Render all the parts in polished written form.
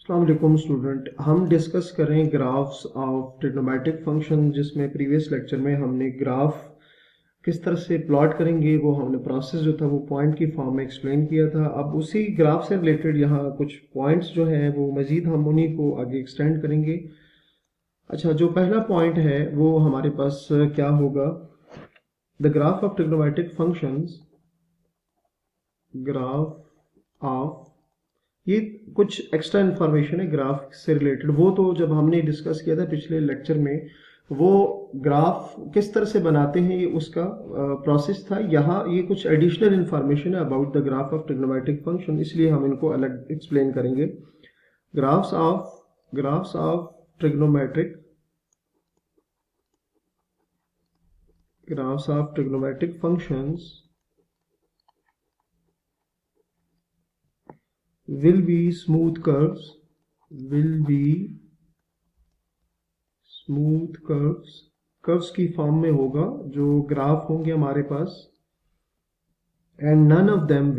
अस्सलाम वालेकुम स्टूडेंट, हम डिस्कस करें ग्राफ्स ऑफ ट्रिग्नोमेट्रिक फंक्शन, जिसमें प्रीवियस लेक्चर में हमने ग्राफ किस तरह से प्लॉट करेंगे वो हमने प्रोसेस जो था वो पॉइंट की फॉर्म में एक्सप्लेन किया था। अब उसी ग्राफ से रिलेटेड यहाँ कुछ पॉइंट्स जो हैं वो मज़ीद हम उन्हीं को आगे एक्सटेंड करेंगे। अच्छा, जो पहला पॉइंट है वो हमारे पास क्या होगा? The graph of trigonometric functions, graph of, ये कुछ एक्स्ट्रा इन्फॉर्मेशन है ग्राफ से रिलेटेड। वो तो जब हमने डिस्कस किया था पिछले लेक्चर में, वो ग्राफ किस तरह से बनाते हैं ये उसका प्रोसेस था। यहाँ ये कुछ एडिशनल इन्फॉर्मेशन है about the graph of trigonometric function, इसलिए हम इनको अलग एक्सप्लेन करेंगे। Graphs of trigonometric functions will be smooth curves, curves की फॉर्म में होगा जो ग्राफ होंगे हमारे पास। एंड नन ऑफ देम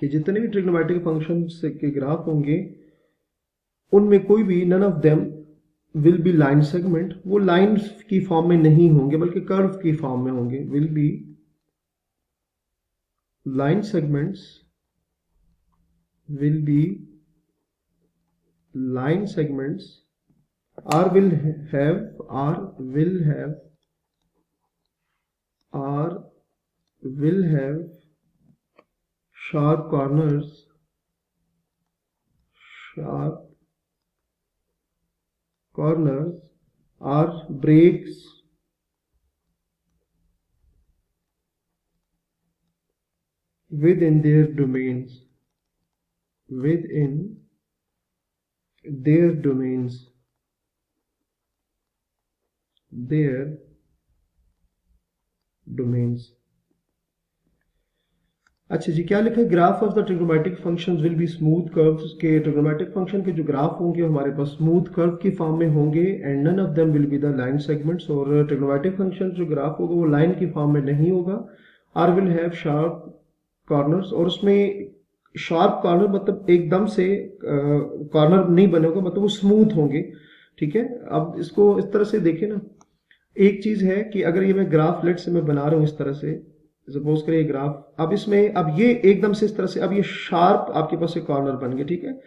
कि जितने भी ट्रिग्नोमेट्रिक फंक्शन के ग्राफ होंगे उनमें कोई भी none of them will be line segment, वो लाइन की फॉर्म में नहीं होंगे बल्कि कर्व की फॉर्म में होंगे। Will be line segments, will be line segments, or will have sharp corners or breaks within their domains, अच्छा जी, क्या लिखा है? Graph of the trigonometric functions will be smooth curves, के ट्रिग्नोमेट्रिक फंक्शन के जो ग्राफ होंगे हमारे पास स्मूथ कर्व की फॉर्म में होंगे। And none of them will be the line segments, और ट्रिग्नोमेट्रिक फंक्शन जो ग्राफ होगा वो लाइन की फॉर्म में नहीं होगा। Are will have sharp corners, और उसमें शार्प कॉर्नर मतलब एकदम से कॉर्नर नहीं बने होगा, मतलब वो स्मूथ होंगे। ठीक है, अब इसको इस तरह से देखें ना। एक चीज है कि अगर ये मैं ग्राफ लेट से मैं बना रहा हूं इस तरह से, सपोज करिए ग्राफ, अब इसमें अब ये एकदम से इस तरह से अब ये शार्प आपके पास एक कॉर्नर बन गया। ठीक है,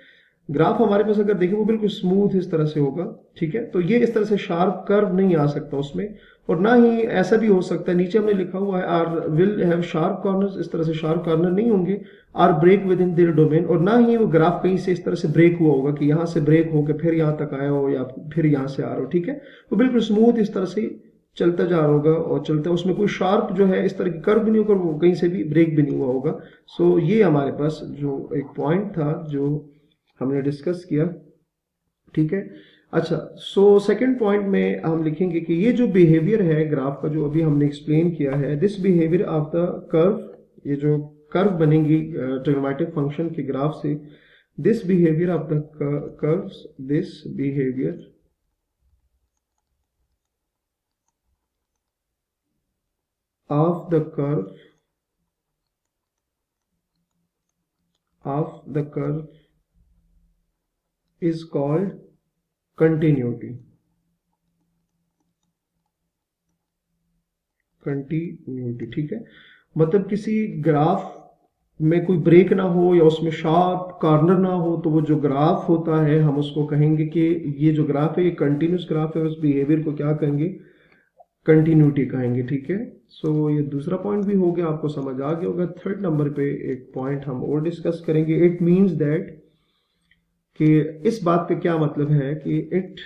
ग्राफ हमारे पास अगर देखें वो बिल्कुल स्मूथ इस तरह से होगा। ठीक है, तो ये इस तरह से शार्प कर्व नहीं आ सकता उसमें, और ना ही ऐसा भी हो सकता है, नीचे हमने लिखा हुआ है are will have sharp corners, इस तरह से शार्प कॉर्नर नहीं होंगे। Are break within their domain, और ना ही वो ग्राफ कहीं से इस तरह से ब्रेक हुआ होगा कि यहाँ से ब्रेक होकर फिर यहाँ तक आया हो या फिर यहाँ से आ रहा हो। ठीक है, वो बिल्कुल स्मूथ इस तरह से चलता जा रहा होगा, और चलता उसमें कोई शार्प जो है इस तरह की कर्व भी नहीं होगा, वो कहीं से भी ब्रेक भी नहीं हुआ होगा। सो ये हमारे पास जो एक पॉइंट था जो हमने डिस्कस किया। ठीक है, अच्छा, सो सेकंड पॉइंट में हम लिखेंगे कि ये जो बिहेवियर है ग्राफ का जो अभी हमने एक्सप्लेन किया है, this behaviour of the curve, ये जो कर्व बनेगी ट्रिग्नोमेट्रिक फंक्शन के ग्राफ से, this behaviour of the curves, this behaviour of the curve is called continuity। ठीक है, मतलब किसी ग्राफ में कोई ब्रेक ना हो या उसमें शार्प कॉर्नर ना हो, तो वो जो ग्राफ होता है हम उसको कहेंगे कि ये जो ग्राफ है ये कंटिन्यूस ग्राफ है, उस बिहेवियर को क्या कहेंगे? कंटिन्यूटी कहेंगे। ठीक है, सो ये दूसरा पॉइंट भी हो गया, आपको समझ आ गया होगा। थर्ड नंबर पे एक पॉइंट हम और डिस्कस करेंगे। इट मीन्स दैट, कि इस बात पे क्या मतलब है कि it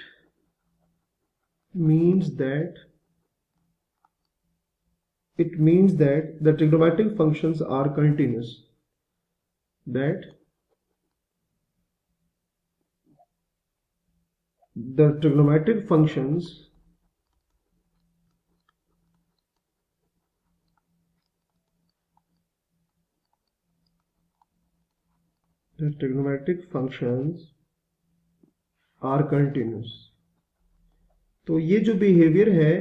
means that the trigonometric functions are continuous, that the trigonometric functions are continuous। तो ये जो बिहेवियर है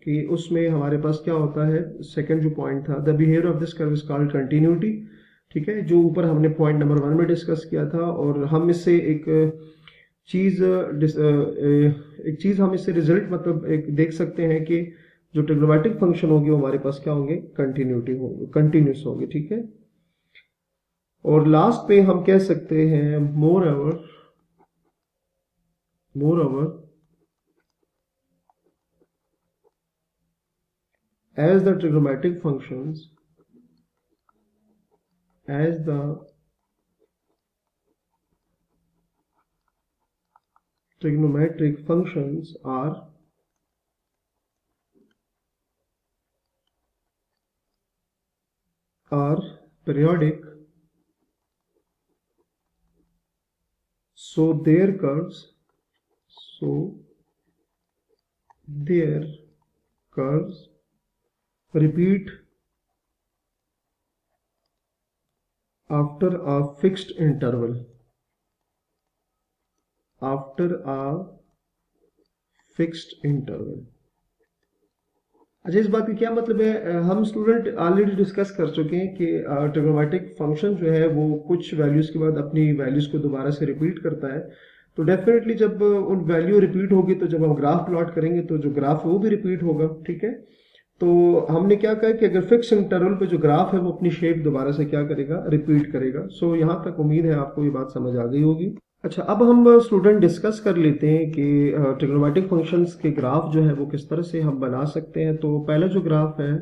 कि उसमें हमारे पास क्या होता है, सेकंड जो पॉइंट था, the behaviour of this curve is called continuity. ठीक है, जो ऊपर हमने पॉइंट नंबर 1 में डिस्कस किया था, और हम इससे एक चीज हम इससे रिजल्ट मतलब एक देख सकते हैं कि जो ट्रिग्नोमेट्रिक फंक्शन होगी वो हमारे पास क्या होंगे, कंटिन्यूटी होंगे, कंटिन्यूस होंगे। ठीक है, और लास्ट पे हम कह सकते हैं more over as the trigonometric functions are periodic, so their curves repeat after a fixed interval. अच्छा, इस बात का क्या मतलब है, हम स्टूडेंट ऑलरेडी डिस्कस कर चुके हैं कि ट्रिग्नोमेट्रिक फंक्शन जो है वो कुछ वैल्यूज के बाद अपनी वैल्यूज को दोबारा से रिपीट करता है। तो डेफिनेटली जब उन वैल्यू रिपीट होगी तो जब हम ग्राफ प्लॉट करेंगे तो जो ग्राफ है वो भी रिपीट होगा। ठीक है, तो हमने क्या कहा कि अगर फिक्स इंटरवल पे जो ग्राफ है वो अपनी शेप दोबारा से क्या करेगा, रिपीट करेगा। सो यहाँ तक उम्मीद है आपको ये बात समझ आ गई होगी। अच्छा, अब हम स्टूडेंट डिस्कस कर लेते हैं कि ट्रिग्नोमेट्रिक फंक्शंस के ग्राफ जो है वो किस तरह से हम बना सकते हैं। तो पहला जो ग्राफ है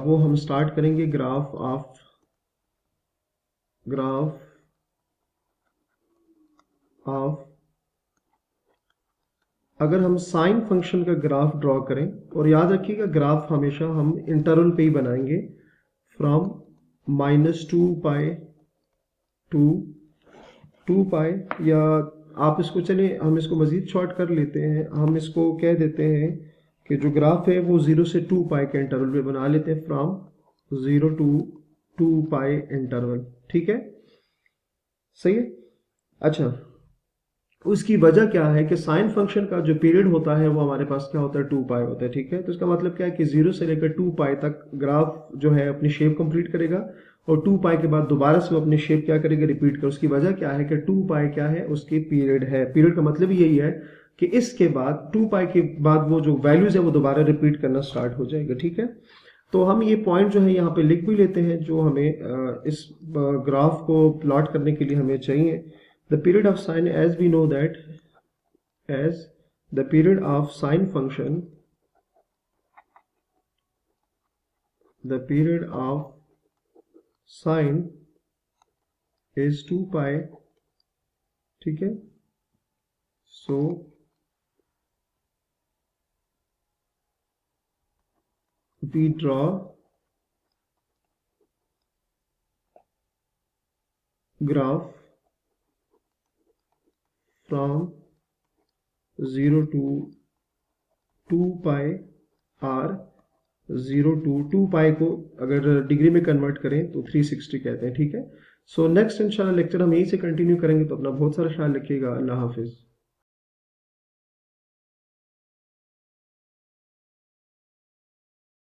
वो हम स्टार्ट करेंगे ग्राफ ऑफ अगर हम साइन फंक्शन का ग्राफ ड्रॉ करें, और याद रखिएगा ग्राफ हमेशा हम इंटरवल पे ही बनाएंगे, फ्रॉम -2 पाई टू 2 पाई, या आप इसको चलिए हम इसको मजीद शॉर्ट कर लेते हैं, हम इसको कह देते हैं कि जो ग्राफ है वो 0 से 2 पाई के इंटरवल पे बना लेते हैं, फ्रॉम 0 टू 2 पाई इंटरवल। ठीक है, सही है। अच्छा, उसकी वजह क्या है कि साइन फंक्शन का जो पीरियड होता है वो हमारे पास क्या होता है, 2 पाई होता है। ठीक है, तो इसका मतलब क्या है कि 0 से लेकर 2 पाई तक ग्राफ जो है अपनी शेप कंप्लीट करेगा, और 2 पाई के बाद दोबारा से वो अपनी शेप क्या करेगा, रिपीट कर। उसकी वजह क्या है कि 2 पाई क्या है, उसकी पीरियड है। पीरियड का मतलब यही है कि इसके बाद 2 पाई के बाद वो जो वैल्यूज है वो दोबारा रिपीट करना स्टार्ट हो जाएगा। ठीक है, तो हम ये पॉइंट जो है यहाँ पे लिख भी लेते हैं जो हमें इस ग्राफ को प्लॉट करने के लिए हमें चाहिए। The period of sine, as we know that as the period of sine function, the period of sine is 2 pi. ठीक है, so we draw graph from 0 to 2 pi r, 0 to 2 पाई को अगर डिग्री में कन्वर्ट करें तो 360 कहते हैं। ठीक है, सो नेक्स्ट इंशाल्लाह लेक्चर हम यहीं से कंटिन्यू करेंगे। तो अपना बहुत सारा ख्याल रखिएगा। अल्लाह हाफिज।